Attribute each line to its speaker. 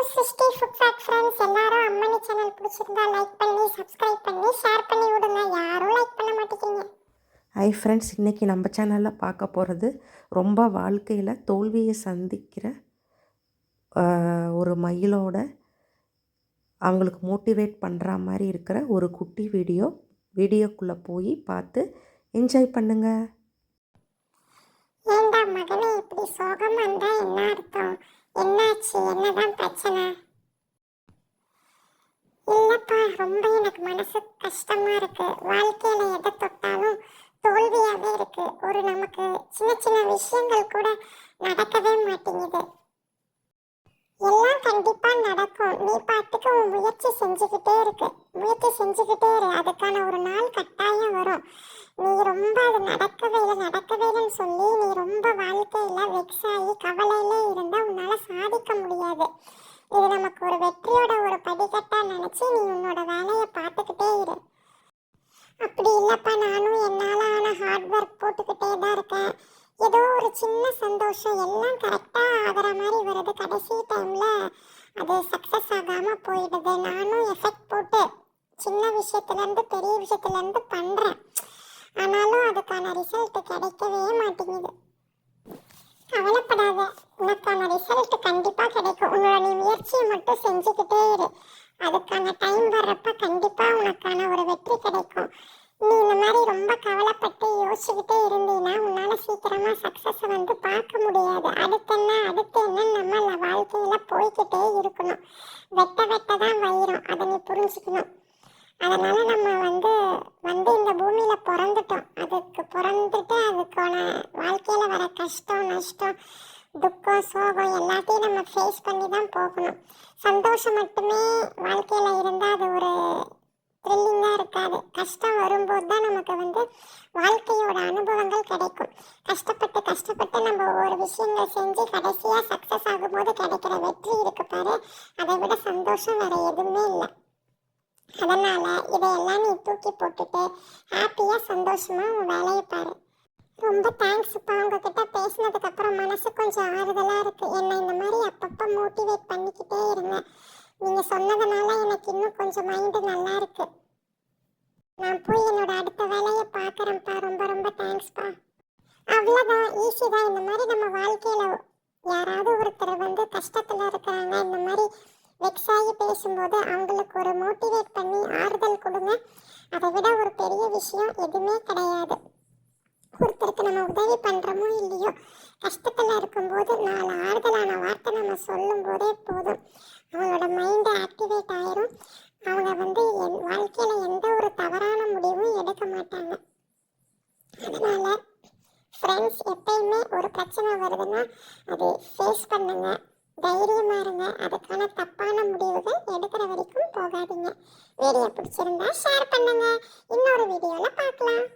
Speaker 1: சிருஷ்டி food fact friends எல்லாரும் அம்மனி channel பிடிச்சிருந்தா லைக் பண்ணி சப்ஸ்கிரைப் பண்ணி ஷேர் பண்ணி விடுங்க. யாரும் லைக் பண்ண மாட்டேங்கிறீங்க.
Speaker 2: ஹை ஃப்ரெண்ட்ஸ், இன்றைக்கி நம்ம சேனலில் பார்க்க போகிறது ரொம்ப வாழ்க்கையில் தோல்வியை சந்திக்கிற ஒரு மயிலோட அவங்களுக்கு மோட்டிவேட் பண்ணுற மாதிரி இருக்கிற ஒரு குட்டி வீடியோக்குள்ளே போய் பார்த்து என்ஜாய் பண்ணுங்கள்.
Speaker 1: ஏண்டா மகனே, இப்படி சோகமாக இருந்தால் என்ன அர்த்தம்? என்னாச்சு? என்னதான் பிரச்சனை? இல்லைப்பா, ரொம்ப எனக்கு மனசு கஷ்டமாக இருக்குது. வாழ்க்கையில் எதை தொட்டாலும் தோல்வியாகவே இருக்குது. ஒரு நமக்கு சின்ன சின்ன விஷயங்கள் கூட நடக்கவே மாட்டேங்குது. எல்லாம் கண்டிப்பாக நடக்கும். நீ பாட்டுக்கு உன் முயற்சி செஞ்சுக்கிட்டே இரு. அதுக்கான ஒரு நாள் கட்டாயம் வரும். நீ ரொம்ப அது நடக்கவே இல்லைன்னு சொல்லி நீ ரொம்ப வாழ்க்கையில் வெக்ஸ் ஆகி கவலையிலே இருந்தால் உன்னால் சாதிக்க முடியாது. இது நமக்கு ஒரு வெற்றியோட ஒரு படிக்கட்டாக நினச்சி நீ உன்னோட வேலையை பார்த்துக்கிட்டே இரு. அப்படி இல்லைப்பா, நானும் என்னால் ஆன ஹார்ட் ஒர்க் போட்டுக்கிட்டே தான் இருக்கேன். ஏதோ ஒரு சின்ன சந்தோஷம் எல்லாம் கரெக்டாக ஆகிற மாதிரி வருது. கடைசி டைமில் அது சக்ஸஸ் ஆகாமல் போயிடுது. நானும் எஃபெக்ட் போட்டு சின்ன விஷயத்துலேருந்து பெரிய விஷயத்துலேருந்து பண்ணுறேன். ஆனாலும் அதுக்கான ரிசல்ட் கிடைக்கவே மாட்டேங்குது. கவலைப்படாத, உனக்கான ரிசல்ட் கண்டிப்பாக கிடைக்கும். உன்னோட நீ முயற்சியை மட்டும் செஞ்சுக்கிட்டே இரு. அதுக்கான டைம் வர்றப்ப கண்டிப்பாக உனக்கான ஒரு வெற்றி கிடைக்கும். நீ இந்த மாதிரி ரொம்ப கவலைப்பட்டு யோசிச்சுக்கிட்டே இருந்தீன்னா உன்னால் சீக்கிரமாக சக்ஸஸை வந்து பார்க்க முடியாது. அடுத்து என்ன நம்ம வாழ்க்கையில் போய்கிட்டே இருக்கணும். வெட்ட தான் வயிறும், அதை நீ புரிஞ்சுக்கணும். அதனால் நம்ம வந்து இந்த பூமியில் பிறந்துட்டோம். அதுக்கான வாழ்க்கையில் வர கஷ்டம் நஷ்டம் துக்கம் சோகம் எல்லாத்தையும் நம்ம ஃபேஸ் பண்ணி தான் போகணும். சந்தோஷம் மட்டுமே வாழ்க்கையில் இருந்தால் அது ஒரு த்ரில்லிங்காக இருக்காது. கஷ்டம் வரும்போது தான் நமக்கு வந்து வாழ்க்கையோட அனுபவங்கள் கிடைக்கும். கஷ்டப்பட்டு நம்ம ஒவ்வொரு விஷயங்கள் செஞ்சு கடைசியாக சக்ஸஸ் ஆகும்போது கிடைக்கிற வெற்றி இருக்கு பாரு, அதை விட சந்தோஷம் வேறு எதுவுமே இல்லை. அதனால் இதையெல்லாம் நீ தூக்கி போட்டுட்டு ஹாப்பியாக சந்தோஷமாக உன் வேலையை பாரு. ரொம்ப தேங்க்ஸ்ப்பா, உங்ககிட்ட பேசினதுக்கப்புறம் மனசு கொஞ்சம் ஆறுதலாக இருக்குது. என்னை இந்த மாதிரி அப்பப்போ மோட்டிவேட் பண்ணிக்கிட்டே இருங்க. நீங்கள் சொன்னதுனால எனக்கு இன்னும் கொஞ்சம் மைண்டு நல்லா இருக்கு. நான் போய் என்னோட அடுத்த வேலையை பார்க்குறேன்ப்பா. ரொம்ப ரொம்ப தேங்க்ஸ்ப்பா. அவ்வளோதான், ஈஸி தான். இந்த மாதிரி நம்ம வாழ்க்கையில் யாராவது ஒருத்தர் வந்து கஷ்டத்தில் இருக்கிறாங்க, இந்த மாதிரி வெக்ஸ் ஆகி பேசும்போது அவங்களுக்கு ஒரு மோட்டிவேட் பண்ணி ஆறுதல் கொடுங்க. அதை விட ஒரு பெரிய விஷயம் எதுவுமே கிடையாது. ஒருத்தருக்கு நம்ம உதவி பண்ணுறோமோ இல்லையோ, கஷ்டத்தில் இருக்கும்போது 4 ஆறுதலான வார்த்தை நம்ம சொல்லும் போதே போதும். அவங்களோட மைண்டு ஆக்டிவேட் ஆயிரும். அவங்க வந்து வாழ்க்கையில் எந்த ஒரு தவறான முடிவும் எடுக்க மாட்டாங்க. அதனால் ஃப்ரெண்ட்ஸ், எப்பயுமே ஒரு பிரச்சனை வருதுன்னா அது ஃபேஸ் பண்ணுங்க, தைரியமாக இருங்க. அதுக்கான தப்பான முடிவுகள் எடுக்கிற வரைக்கும் போகாதீங்க. வீடியோ பிடிச்சிருந்தா ஷேர் பண்ணுங்க. இன்னொரு வீடியோவில் பார்க்கலாம்.